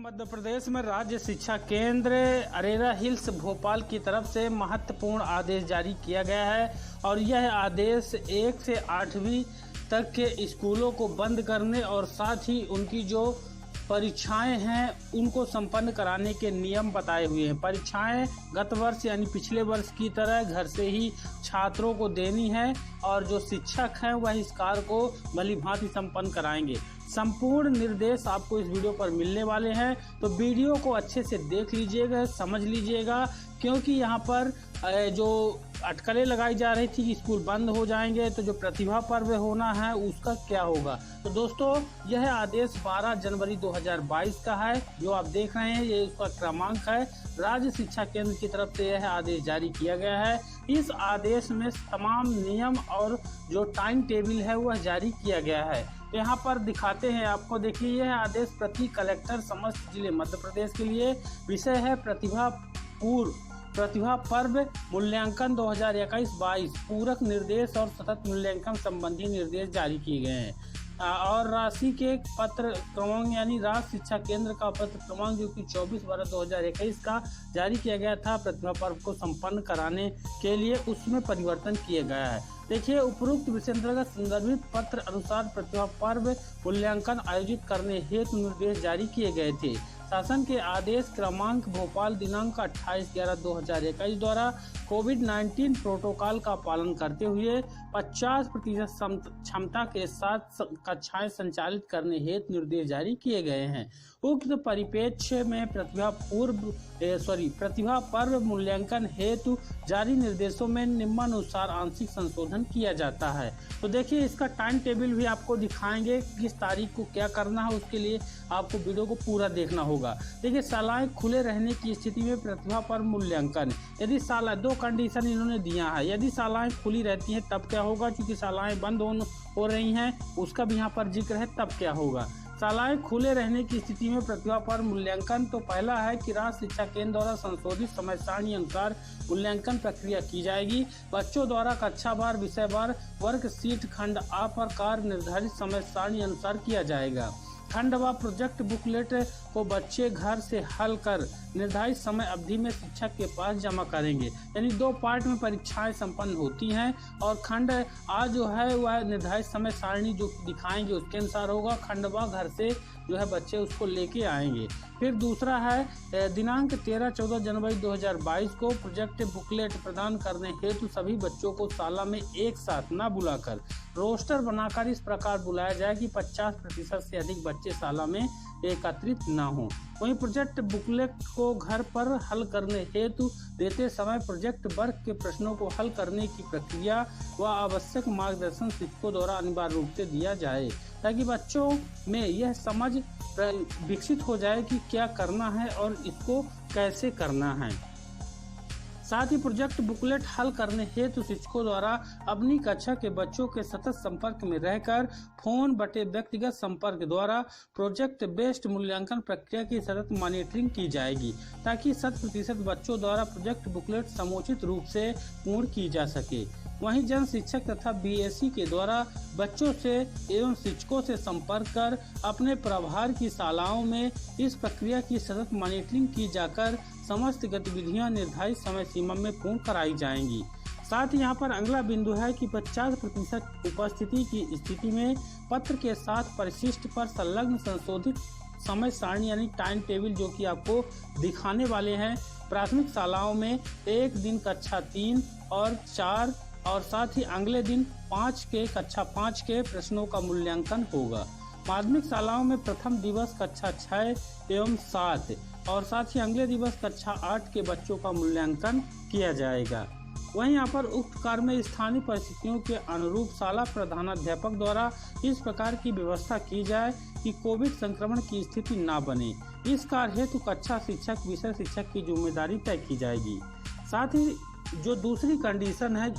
मध्य प्रदेश में राज्य शिक्षा केंद्र अरेरा हिल्स भोपाल की तरफ से महत्वपूर्ण आदेश जारी किया गया है और यह आदेश 1 से 8वीं तक के स्कूलों को बंद करने और साथ ही उनकी जो परीक्षाएं हैं उनको संपन्न कराने के नियम बताए हुए हैं। परीक्षाएं गत वर्ष यानी पिछले वर्ष की तरह घर से ही छात्रों को देनी है और जो शिक्षक हैं वह इस कार्य को भलीभांति संपन्न कराएंगे। संपूर्ण निर्देश आपको इस वीडियो पर मिलने वाले हैं, तो वीडियो को अच्छे से देख लीजिएगा, समझ लीजिएगा, क्योंकि यहाँ पर जो अटकलें लगाई जा रही थी कि स्कूल बंद हो जाएंगे तो जो प्रतिभा पर्व होना है उसका क्या होगा। तो दोस्तों यह आदेश 12 जनवरी 2022 का है, जो आप देख रहे हैं ये उसका क्रमांक है। राज्य शिक्षा केंद्र की तरफ से यह आदेश जारी किया गया है। इस आदेश में तमाम नियम और जो टाइम टेबल है वह जारी किया गया है। तो यहाँ पर दिखाते हैं आपको, देखिए यह आदेश प्रति कलेक्टर समस्त जिले मध्य प्रदेश के लिए। विषय है प्रतिभा पर्व मूल्यांकन 2021-22 पूरक निर्देश और सतत मूल्यांकन संबंधी निर्देश जारी किए गए हैं। और राशि के पत्र क्रमांक यानी राज्य शिक्षा केंद्र का पत्र क्रमांक जो कि 24/12/2021 का जारी किया गया था प्रतिभा पर्व को संपन्न कराने के लिए, उसमें परिवर्तन किया गया है। देखिए उपरोक्त विषय अंतर्गत संदर्भित पत्र अनुसार प्रतिभा पर्व मूल्यांकन आयोजित करने हेतु निर्देश जारी किए गए थे। शासन के आदेश क्रमांक भोपाल दिनांक 28/11/2021 द्वारा कोविड-19 प्रोटोकॉल का पालन करते हुए 50% क्षमता के साथ कक्षाएं संचालित करने हेतु निर्देश जारी किए गए हैं। उक्त परिप्रेक्ष्य में प्रतिभा पर्व मूल्यांकन हेतु जारी निर्देशों में निम्नानुसार आंशिक संशोधन किया जाता है। तो देखिए इसका टाइम टेबल भी आपको दिखाएंगे, किस तारीख को क्या करना है, उसके लिए आपको वीडियो को पूरा देखना होगा। देखिए शालाएं खुले रहने की स्थिति में प्रतिभा पर्व मूल्यांकन, यदि शाला दो कंडीशन इन्होंने दिया है, यदि शालाएं खुली रहती हैं तब क्या होगा, क्योंकि शालाएं बंद हो रही हैं उसका भी यहाँ पर जिक्र है, तब क्या होगा। शालाएं खुले रहने की स्थिति में प्रतिभा पर्व मूल्यांकन, तो पहला है कि राज्य शिक्षा केंद्र द्वारा संशोधित समय सारणी अनुसार मूल्यांकन प्रक्रिया की जाएगी। बच्चों द्वारा कक्षावार, विषयवार, वर्कशीट खंड आ प्रकार निर्धारित समय सारणी अनुसार किया जाएगा। खंड व प्रोजेक्ट बुकलेट को बच्चे घर से हल कर निर्धारित समय अवधि में शिक्षक के पास जमा करेंगे। यानी 2 पार्ट में परीक्षाएं संपन्न होती हैं और खंड आ जो है वह निर्धारित समय सारणी जो दिखाएंगे उसके अनुसार होगा। खंड व घर से जो है बच्चे उसको लेके आएंगे। फिर दूसरा है दिनांक 13-14 जनवरी 2022 को प्रोजेक्ट बुकलेट प्रदान करने हेतु सभी बच्चों को शाला में एक साथ न बुलाकर रोस्टर बनाकर इस प्रकार बुलाया जाए कि 50% से अधिक बच्चे शाला में एकत्रित न हों। वहीं प्रोजेक्ट बुकलेट को घर पर हल करने हेतु देते समय प्रोजेक्ट वर्क के प्रश्नों को हल करने की प्रक्रिया व आवश्यक मार्गदर्शन शिक्षकों द्वारा अनिवार्य रूप से दिया जाए, ताकि बच्चों में यह समझ विकसित हो जाए कि क्या करना है और इसको कैसे करना है। साथ ही प्रोजेक्ट बुकलेट हल करने हेतु शिक्षकों द्वारा अपनी कक्षा के बच्चों के सतत संपर्क में रहकर फोन बटे व्यक्तिगत संपर्क द्वारा प्रोजेक्ट बेस्ड मूल्यांकन प्रक्रिया की सतत मॉनिटरिंग की जाएगी, ताकि 100% बच्चों द्वारा प्रोजेक्ट बुकलेट समुचित रूप से पूर्ण की जा सके। वहीं जन शिक्षक तथा बीएससी के द्वारा बच्चों से एवं शिक्षकों से संपर्क कर अपने प्रभार की शालाओं में इस प्रक्रिया की सतत मॉनिटरिंग की जाकर समस्त गतिविधियां निर्धारित समय सीमा में पूर्ण कराई जाएंगी। साथ ही यहाँ पर अगला बिंदु है कि 50% उपस्थिति की स्थिति में पत्र के साथ परिशिष्ट पर संलग्न संशोधित समय सारणी यानी टाइम टेबल जो कि आपको दिखाने वाले हैं। प्राथमिक शालाओं में एक दिन कक्षा 3 और 4 और साथ ही अगले दिन कक्षा 5 के प्रश्नों का मूल्यांकन होगा। माध्यमिक शालाओं में प्रथम दिवस कक्षा 6 एवं 7 और साथ ही अगले दिवस कक्षा 8 के बच्चों का मूल्यांकन किया जाएगा। वहीं यहाँ पर उक्त कार्य में स्थानीय परिस्थितियों के अनुरूप शाला प्रधानाध्यापक द्वारा इस प्रकार की व्यवस्था की जाए कि कोविड संक्रमण की स्थिति न बने। इस कार्य हेतु कक्षा शिक्षक, विषय शिक्षक की जिम्मेदारी तय की जाएगी। साथ ही जो दूसरी कंडीशन है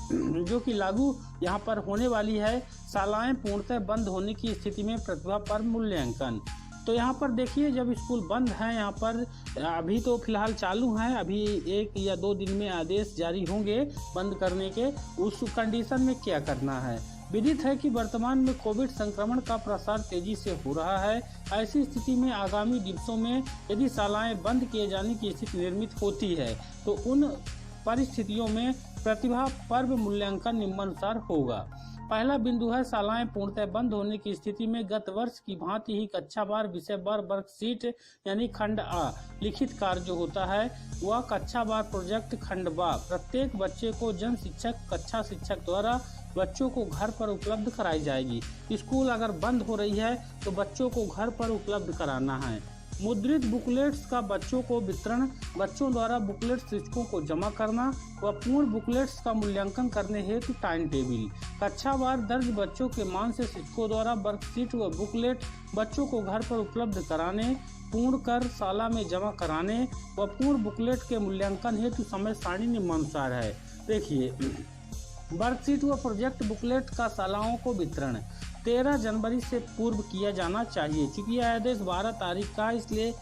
जो कि लागू यहाँ पर होने वाली है, शालाएं पूर्णतः बंद होने की स्थिति में प्रतिभा पर्व मूल्यांकन। तो यहाँ पर देखिए जब स्कूल बंद हैं, यहाँ पर अभी तो फिलहाल चालू हैं, अभी 1 या 2 दिन में आदेश जारी होंगे बंद करने के। उस कंडीशन में क्या करना है, विदित है कि वर्तमान में कोविड संक्रमण का प्रसार तेजी से हो रहा है। ऐसी स्थिति में आगामी दिवसों में यदि शालाएं बंद किए जाने की स्थिति निर्मित होती है तो उन परिस्थितियों में प्रतिभा पर्व मूल्यांकन निम्नानुसार होगा। पहला बिंदु है शालाएं पूर्णतः बंद होने की स्थिति में गत वर्ष की भांति ही कक्षा वार विषय वार वर्कशीट यानी खंड आ लिखित कार्य जो होता है वह कक्षा वार प्रोजेक्ट खंड बा प्रत्येक बच्चे को जन शिक्षक कक्षा शिक्षक द्वारा बच्चों को घर पर उपलब्ध कराई जाएगी। स्कूल अगर बंद हो रही है तो बच्चों को घर पर उपलब्ध कराना है। मुद्रित बुकलेट्स का बच्चों को वितरण, बच्चों द्वारा बुकलेट शिक्षकों को जमा करना व पूर्ण बुकलेट्स का मूल्यांकन करने हेतु टाइम टेबल, कक्षावार दर्ज बच्चों के मान से शिक्षकों द्वारा वर्कशीट व बुकलेट बच्चों को घर पर उपलब्ध कराने, पूर्ण कर शाला में जमा कराने व पूर्ण बुकलेट के मूल्यांकन हेतु समय सारणी निम्नानुसार है। देखिए, वर्कशीट व प्रोजेक्ट बुकलेट का शालाओं को वितरण 13 जनवरी से पूर्व किया जाना चाहिए। चूँकि यह आदेश 12 तारीख का है इसलिए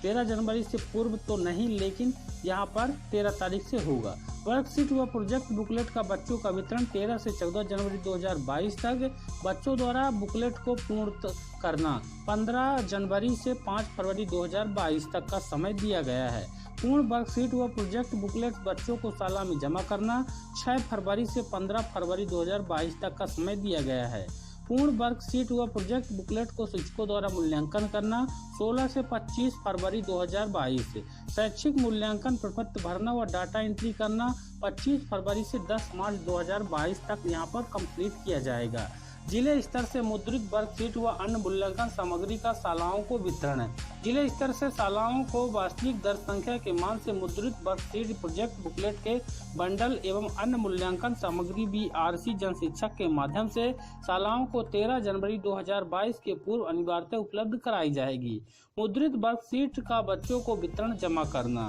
13 जनवरी से पूर्व तो नहीं, लेकिन यहाँ पर 13 तारीख से होगा। वर्कशीट व प्रोजेक्ट बुकलेट का बच्चों का वितरण 13 से 14 जनवरी 2022 तक, बच्चों द्वारा बुकलेट को पूर्ण करना 15 जनवरी से 5 फरवरी 2022 तक का समय दिया गया है। पूर्ण वर्कशीट व प्रोजेक्ट बुकलेट बच्चों को शाला में जमा करना 6 फरवरी से 15 फरवरी 2022 तक का समय दिया गया है। पूर्ण वर्कशीट व प्रोजेक्ट बुकलेट को शिक्षकों द्वारा मूल्यांकन करना 16 से 25 फरवरी 2022। शैक्षिक मूल्यांकन प्रपत्र भरना व डाटा एंट्री करना 25 फरवरी से 10 मार्च 2022 तक यहाँ पर कंप्लीट किया जाएगा। जिले स्तर से मुद्रित वर्कशीट व अन्य मूल्यांकन सामग्री का शालाओं को वितरण है। जिले स्तर से शालाओं को वास्तविक दर्ज संख्या के मान से मुद्रित वर्कशीट प्रोजेक्ट बुकलेट के बंडल एवं अन्य मूल्यांकन सामग्री BRC जन शिक्षक के माध्यम से शालाओं को 13 जनवरी 2022 के पूर्व अनिवार्यता उपलब्ध कराई जाएगी। मुद्रित वर्कशीट का बच्चों को वितरण जमा करना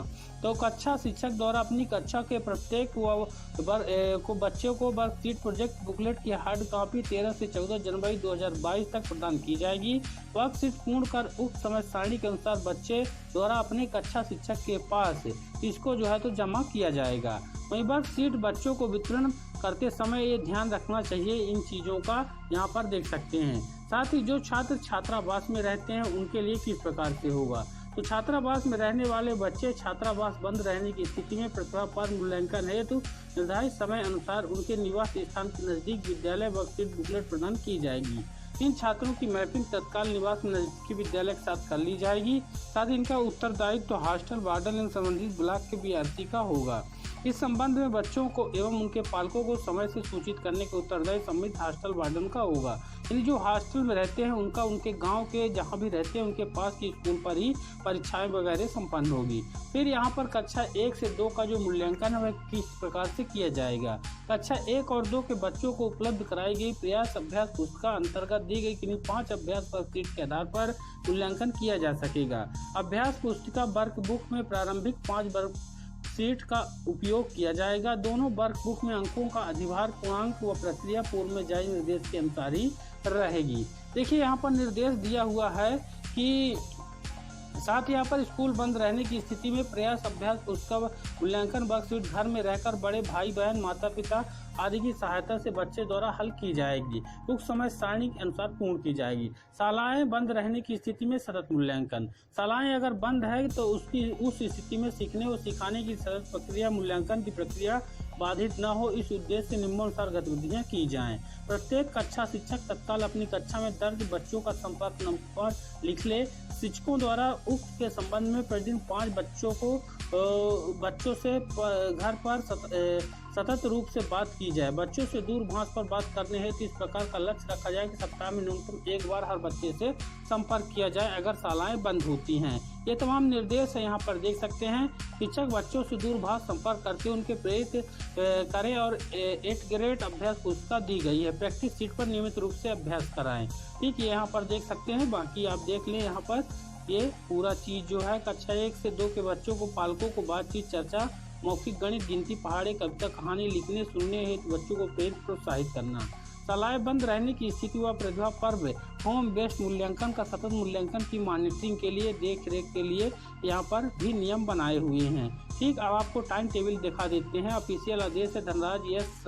तो कक्षा शिक्षक द्वारा अपनी कक्षा के प्रत्येक को बच्चों को वर्कशीट प्रोजेक्ट बुकलेट की हार्ड कॉपी 13 से 14 जनवरी 2022 तक प्रदान की जाएगी। वर्कशीट पूर्ण कर उक्त समय सारणी के अनुसार बच्चे द्वारा अपने कक्षा शिक्षक के पास इसको जो है तो जमा किया जाएगा। वहीं वर्कशीट बच्चों को वितरण करते समय ये ध्यान रखना चाहिए, इन चीज़ों का यहाँ पर देख सकते हैं। साथ ही जो छात्र छात्रावास में रहते हैं उनके लिए किस प्रकार से होगा, तो छात्रावास में रहने वाले बच्चे छात्रावास बंद रहने की स्थिति में प्रतिभा पर्व मूल्यांकन हेतु निर्धारित समय अनुसार उनके निवास स्थान के नजदीक विद्यालय वर्कशीट बुकलेट प्रदान की जाएगी। इन छात्रों की मैपिंग तत्काल निवास नजदीकी विद्यालय के साथ कर ली जाएगी। साथ ही इनका उत्तरदायित्व हॉस्टल वार्डन एवं संबंधित ब्लॉक के BRC का होगा। इस संबंध में बच्चों को एवं उनके पालकों को समय से सूचित करने के उत्तरदायी संबंधित हॉस्टल वार्डन का होगा। यानी जो हॉस्टल में रहते हैं उनका उनके गांव के जहां भी रहते हैं उनके पास की स्कूल पर ही परीक्षाएं वगैरह संपन्न होगी। फिर यहां पर कक्षा 1 से 2 का जो मूल्यांकन है वह किस प्रकार से किया जाएगा। कक्षा 1 और 2 के बच्चों को उपलब्ध कराई गई प्रयास अभ्यास पुस्तिका अंतर्गत दी गई किन्हीं 5 अभ्यास वर्कशीट के आधार पर मूल्यांकन किया जा सकेगा। अभ्यास पुस्तिका वर्कबुक में प्रारंभिक 5 वर्कशीट का उपयोग किया जाएगा। दोनों वर्कबुक में अंकों का अधिभार पूर्णांक व प्रक्रिया पूर्व में जारी निर्देश के अनुसार ही रहेगी। देखिए यहाँ पर निर्देश दिया हुआ है कि साथ ही यहाँ पर स्कूल बंद रहने की स्थिति में प्रयास अभ्यास पुस्तिका मूल्यांकन वर्कशीट घर में रहकर बड़े भाई बहन माता पिता आदि की सहायता से बच्चे द्वारा हल की जाएगी। उक्त समय सारणी के अनुसार पूर्ण की जाएगी। शालाएं बंद रहने की स्थिति में सतत मूल्यांकन, शालाएं अगर बंद है तो उस स्थिति में सीखने व सिखाने की सतत प्रक्रिया मूल्यांकन की प्रक्रिया बाधित न हो, इस उद्देश्य से निम्नानुसार गतिविधियां की जाएं। प्रत्येक कक्षा शिक्षक तत्काल अपनी कक्षा में दर्ज बच्चों का संपर्क नंबर लिख ले। शिक्षकों द्वारा उक्त के संबंध में प्रतिदिन 5 बच्चों से घर पर सतत रूप से बात की जाए। बच्चों से दूरभाष पर बात करने हेतु इस प्रकार का लक्ष्य रखा जाए कि सप्ताह में न्यूनतम 1 बार हर बच्चे से संपर्क किया जाए अगर शालाएं बंद होती हैं। ये तमाम निर्देश है यहाँ पर देख सकते हैं। शिक्षक बच्चों से दूरभाष संपर्क करके उनके प्रेरित करें और 8 ग्रेड अभ्यास पुस्तिका दी गई है। प्रैक्टिस सीट पर नियमित रूप से अभ्यास कराएं। ठीक है, यहाँ पर देख सकते हैं। बाकी आप देख लें यहाँ पर ये पूरा चीज़ जो है कक्षा 1 से 2 के बच्चों को पालकों को बातचीत चर्चा मौखिक गणित गिनती पहाड़ी कविता कहानी लिखने सुनने हेतु बच्चों को प्रेरित प्रोत्साहित करना। शालाएं बंद रहने की स्थिति व प्रतिभा पर्व होम बेस्ड मूल्यांकन का सतत मूल्यांकन की मॉनिटरिंग के लिए देख रेख के लिए यहाँ पर भी नियम बनाए हुए हैं। ठीक, अब आपको टाइम टेबल दिखा देते हैं। ऑफिशियल आदेश है धनराज एस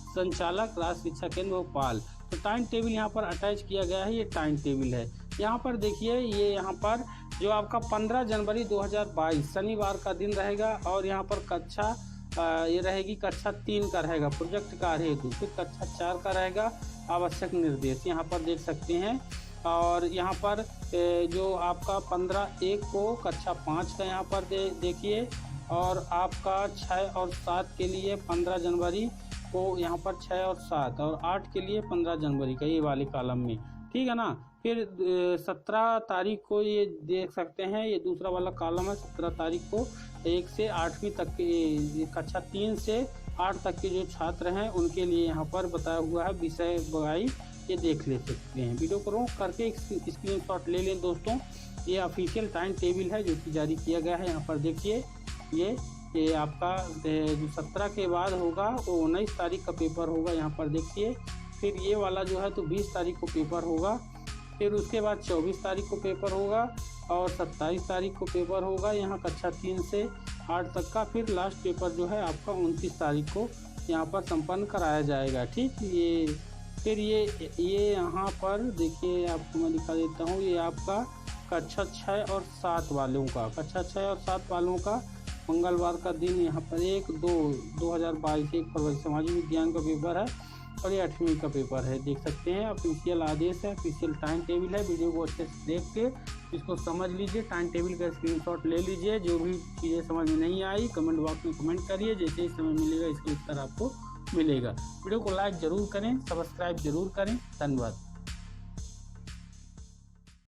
संचालक राज्य शिक्षा केंद्र भोपाल। तो टाइम टेबल यहाँ पर अटैच किया गया है, ये टाइम टेबल है। यहाँ पर देखिए ये यहाँ पर जो आपका 15 जनवरी 2022 शनिवार का दिन रहेगा और यहाँ पर कक्षा ये रहेगी कक्षा 3 का रहेगा प्रोजेक्ट कार्य हेतु, फिर कक्षा 4 का रहेगा आवश्यक निर्देश, यहाँ पर देख सकते हैं। और यहाँ पर जो आपका 15/1 को कक्षा 5 का यहाँ पर देखिए, और आपका 6 और 7 के लिए 15 जनवरी को यहाँ पर 6 और 7, और 8 के लिए 15 जनवरी का ये वाले कॉलम में, ठीक है ना। फिर 17 तारीख को ये देख सकते हैं, ये दूसरा वाला कॉलम है। 17 तारीख को 1 से 8वीं तक के कक्षा 3 से 8 तक के जो छात्र हैं उनके लिए यहाँ पर बताया हुआ है विषय वगाई, ये देख ले सकते हैं। वीडियो को रोक करके स्क्रीनशॉट ले लें दोस्तों। ये ऑफिशियल टाइम टेबल है जो कि जारी किया गया है। यहाँ पर देखिए ये आपका जो 17 के बाद होगा वो 19 तारीख का पेपर होगा, यहाँ पर देखिए। फिर ये वाला जो है तो 20 तारीख को पेपर होगा, फिर उसके बाद 24 तारीख को पेपर होगा और 27 तारीख को पेपर होगा यहाँ कक्षा 3 से 8 तक का। फिर लास्ट पेपर जो है आपका 29 तारीख को यहाँ पर संपन्न कराया जाएगा, ठीक। ये फिर ये यहाँ पर देखिए आपको मैं दिखा देता हूँ, ये आपका कक्षा 6 और 7 वालों का, कक्षा 6 और 7 वालों का मंगलवार का दिन यहाँ पर 1/2/2022 1 फरवरी सामाजिक विज्ञान का पेपर है और ये 8वीं का पेपर है, देख सकते हैं। ऑफिशियल आदेश है, ऑफिशियल टाइम टेबल है। वीडियो को अच्छे से देख के इसको समझ लीजिए, टाइम टेबल का स्क्रीनशॉट ले लीजिए। जो भी चीज़ें समझ में नहीं आई कमेंट बॉक्स में कमेंट करिए, जैसे ही समय मिलेगा इसका उत्तर आपको मिलेगा। वीडियो को लाइक ज़रूर करें, सब्सक्राइब जरूर करें। धन्यवाद।